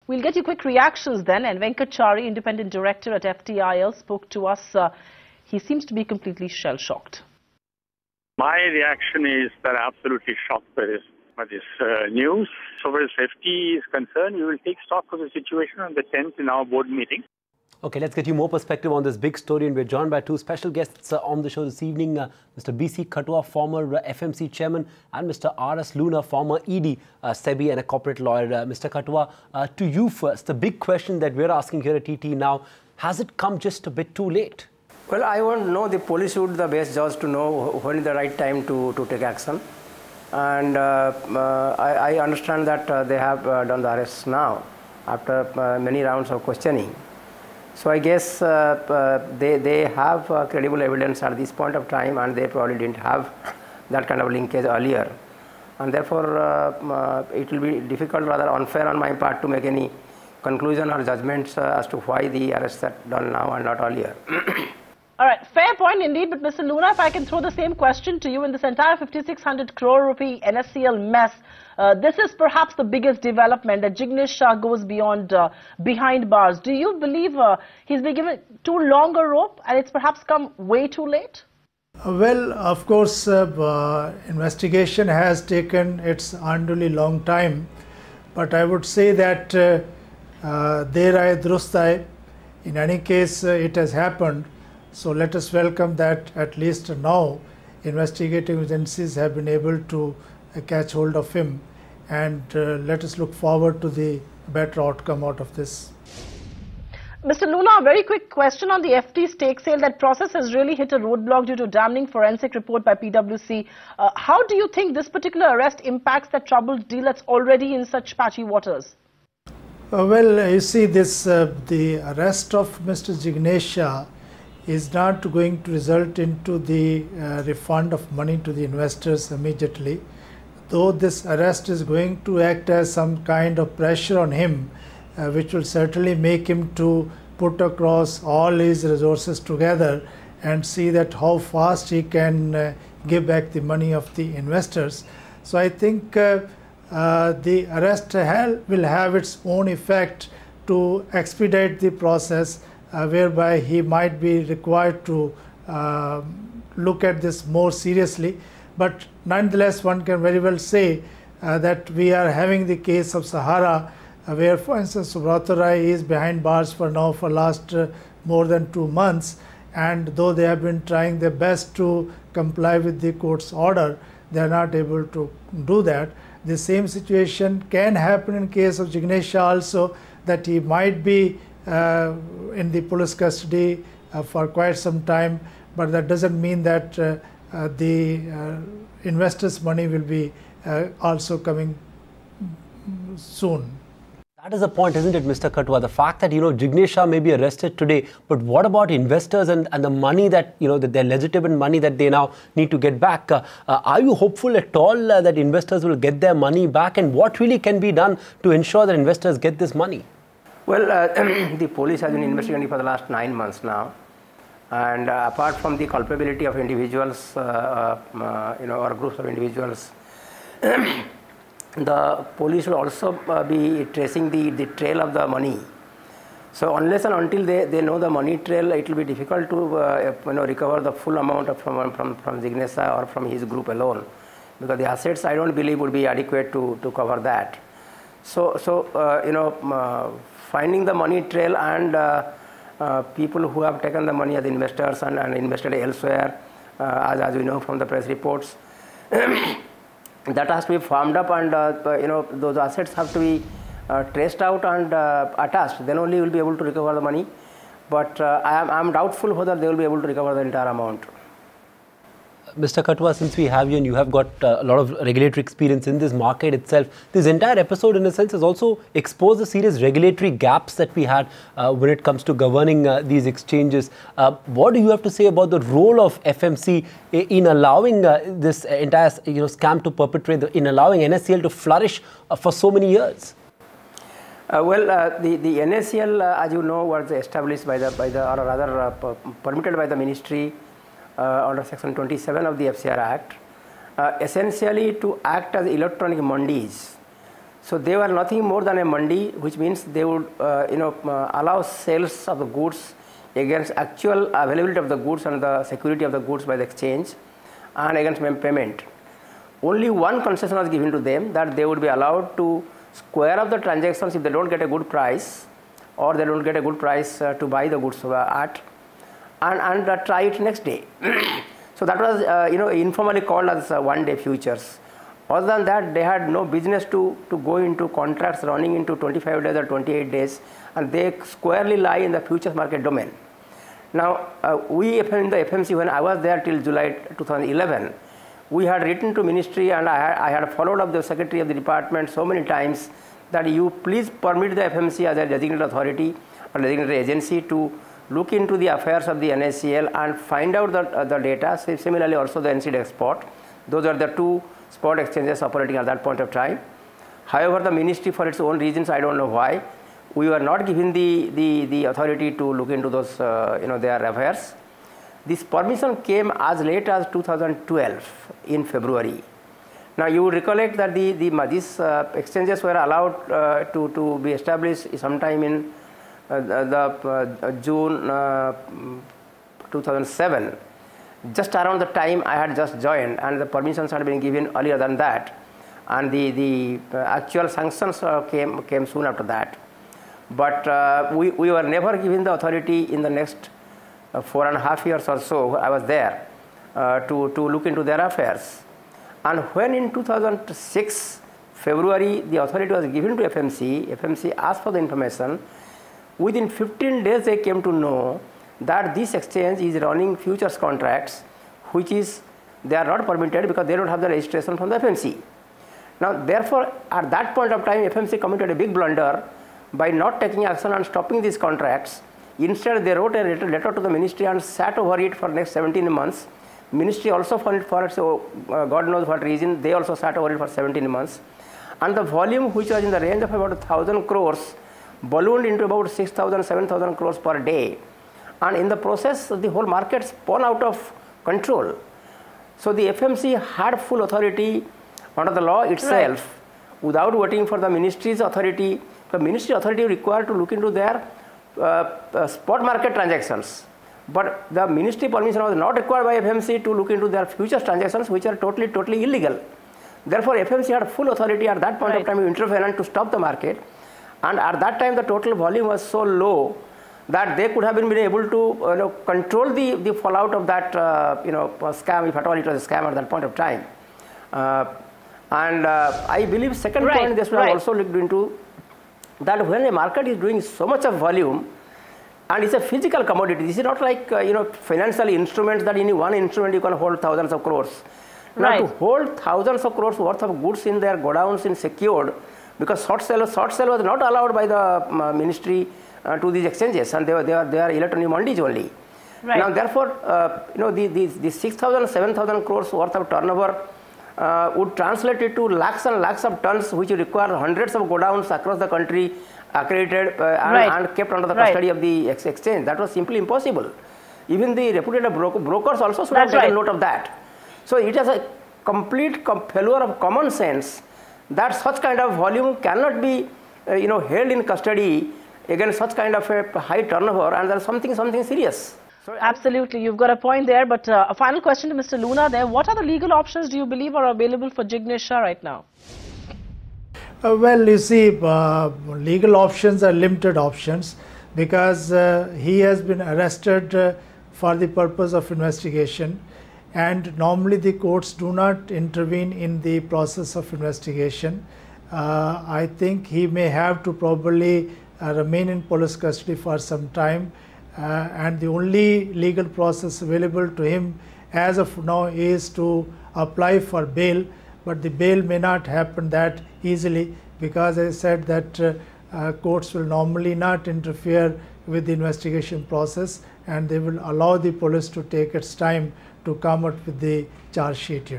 We'll get you quick reactions then. And Venkat Chary, independent director at FTIL, spoke to us. He seems to be completely shell-shocked. My reaction is that I'm absolutely shocked by this news. So as FT is concerned, we will take stock of the situation on the 10th in our board meeting. Okay, let's get you more perspective on this big story, and we're joined by two special guests on the show this evening, Mr. BC Khatua, former FMC chairman, and Mr. RS Loona, former ED, SEBI and a corporate lawyer. Mr. Khatua, to you first, the big question that we're asking here at TT now, has it come just a bit too late? Well, I won't know. The police would be the best judge to know when is the right time to take action. And I understand that they have done the arrest now after many rounds of questioning. So I guess they have credible evidence at this point of time, and they probably didn't have that kind of linkage earlier. And therefore, it will be difficult, rather unfair on my part to make any conclusion or judgments as to why the arrests are done now and not earlier. All right, fair point indeed. But Mr. Loona, if I can throw the same question to you, in this entire 5,600 crore rupee NSEL mess, this is perhaps the biggest development that Jignesh Shah goes behind bars. Do you believe he's been given too long a rope and it's perhaps come way too late? Well, of course, investigation has taken its unduly long time. But I would say that der aaye durust aaye. In any case, it has happened. So let us welcome that at least now investigative agencies have been able to catch hold of him, and let us look forward to the better outcome out of this. Mr. Loona, a very quick question on the FT stake sale. That process has really hit a roadblock due to damning forensic report by PwC. How do you think this particular arrest impacts that troubled deal that's already in such patchy waters? Well, you see, this the arrest of Mr. Jignesh Shah is not going to result into the refund of money to the investors immediately, though this arrest is going to act as some kind of pressure on him, which will certainly make him to put across all his resources together and see that how fast he can give back the money of the investors. So I think the arrest will have its own effect to expedite the process, whereby he might be required to look at this more seriously. But nonetheless, one can very well say that we are having the case of Sahara, where, for instance, Subrata Rai is behind bars for last more than 2 months, and though they have been trying their best to comply with the court's order, they are not able to do that. The same situation can happen in case of Jignesh Shah also, that he might be in the police custody for quite some time, but that doesn't mean that the investors' money will be also coming soon. That is the point, isn't it, Mr. Khatua? The fact that, Jignesh Shah may be arrested today, but what about investors and the money that, that their legitimate money that they now need to get back? Are you hopeful at all that investors will get their money back? And what really can be done to ensure that investors get this money? Well, the police has been investigating for the last 9 months now. And apart from the culpability of individuals, or groups of individuals, the police will also be tracing the trail of the money. So unless and until they know the money trail, it will be difficult to recover the full amount from Jignesh Shah or from his group alone, because the assets I don't believe would be adequate to cover that. So finding the money trail and people who have taken the money as investors and invested elsewhere, as we know from the press reports, that has to be farmed up, and those assets have to be traced out and attached. Then only you will be able to recover the money. But I am doubtful whether they will be able to recover the entire amount. Mr. Khatua, since we have you and you have got a lot of regulatory experience in this market itself, this entire episode in a sense has also exposed the serious regulatory gaps that we had when it comes to governing these exchanges. What do you have to say about the role of FMC in allowing this entire scam to perpetrate, in allowing NSEL to flourish for so many years? The NSEL, as you know, was established by permitted by the ministry under section 27 of the FCR Act, essentially to act as electronic mandis. So they were nothing more than a mandi, which means they would allow sales of the goods against actual availability of the goods and the security of the goods by the exchange and against payment. Only one concession was given to them, that they would be allowed to square up the transactions if they don't get a good price, or they don't get a good price to buy the goods at, and try it next day. So that was informally called as one-day futures. Other than that, they had no business to go into contracts running into 25 days or 28 days, and they squarely lie in the futures market domain. Now, we in the FMC, when I was there till July 2011, we had written to ministry, and I had followed up the secretary of the department so many times that you please permit the FMC as a designated authority or designated agency to look into the affairs of the NSEL and find out the data. Similarly, also the NCD export. Those are the two spot exchanges operating at that point of time. However, the ministry, for its own reasons, I don't know why, we were not given the authority to look into those their affairs. This permission came as late as 2012 in February. Now you would recollect that these exchanges were allowed to be established sometime in June 2007. Just around the time I had just joined, and the permissions had been given earlier than that, and the actual sanctions came soon after that. But we were never given the authority in the next 4.5 years or so I was there to look into their affairs. And when in 2006 February the authority was given to FMC asked for the information. Within 15 days they came to know that this exchange is running futures contracts, which is they are not permitted because they don't have the registration from the FMC. Now therefore at that point of time FMC committed a big blunder by not taking action and stopping these contracts. Instead they wrote a letter to the ministry and sat over it for next 17 months. Ministry also found it for God knows what reason, they also sat over it for 17 months. And the volume, which was in the range of about 1,000 crores, ballooned into about 6,000, 7,000 crores per day. And in the process, the whole market spun out of control. So the FMC had full authority under the law itself, without waiting for the ministry's authority. The ministry authority required to look into their spot market transactions. But the ministry permission was not required by FMC to look into their futures transactions, which are totally illegal. Therefore, FMC had full authority at that point of time to intervene and to stop the market. And at that time, the total volume was so low that they could have been able to control the fallout of that scam, if at all it was a scam at that point of time. I believe second point this was also looked into, that when a market is doing so much of volume, and it's a physical commodity, this is not like financial instruments that in one instrument you can hold thousands of crores. Now to hold thousands of crores worth of goods in their godowns in secured, because short sale was not allowed by the ministry to these exchanges, and they are electronic mandis only. Now therefore, the 6,000, 7,000 crores worth of turnover would translate it to lakhs and lakhs of tons, which require hundreds of godowns across the country, accredited and kept under the custody of the exchange. That was simply impossible. Even the reputed brokers also should have taken note of that. So it is a complete failure of common sense that such kind of volume cannot be held in custody against such kind of a high turnover, and there is something serious. So absolutely, you've got a point there. But a final question to Mr. Loona there. What are the legal options do you believe are available for Jignesh Shah right now? Well, you see, legal options are limited options, because he has been arrested for the purpose of investigation, and normally the courts do not intervene in the process of investigation. I think he may have to probably remain in police custody for some time, and the only legal process available to him as of now is to apply for bail. But the bail may not happen that easily, because I said that courts will normally not interfere with the investigation process, and they will allow the police to take its time to come up with the charge sheet,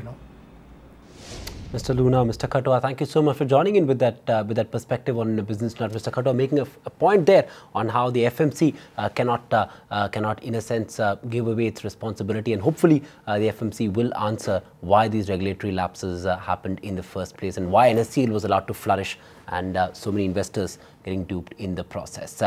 Mr. Loona, Mr. Khatua, thank you so much for joining in with that perspective on Business Nut. Mr. Khatua making a point there on how the FMC cannot, in a sense, give away its responsibility, and hopefully the FMC will answer why these regulatory lapses happened in the first place and why NSEL was allowed to flourish and so many investors getting duped in the process.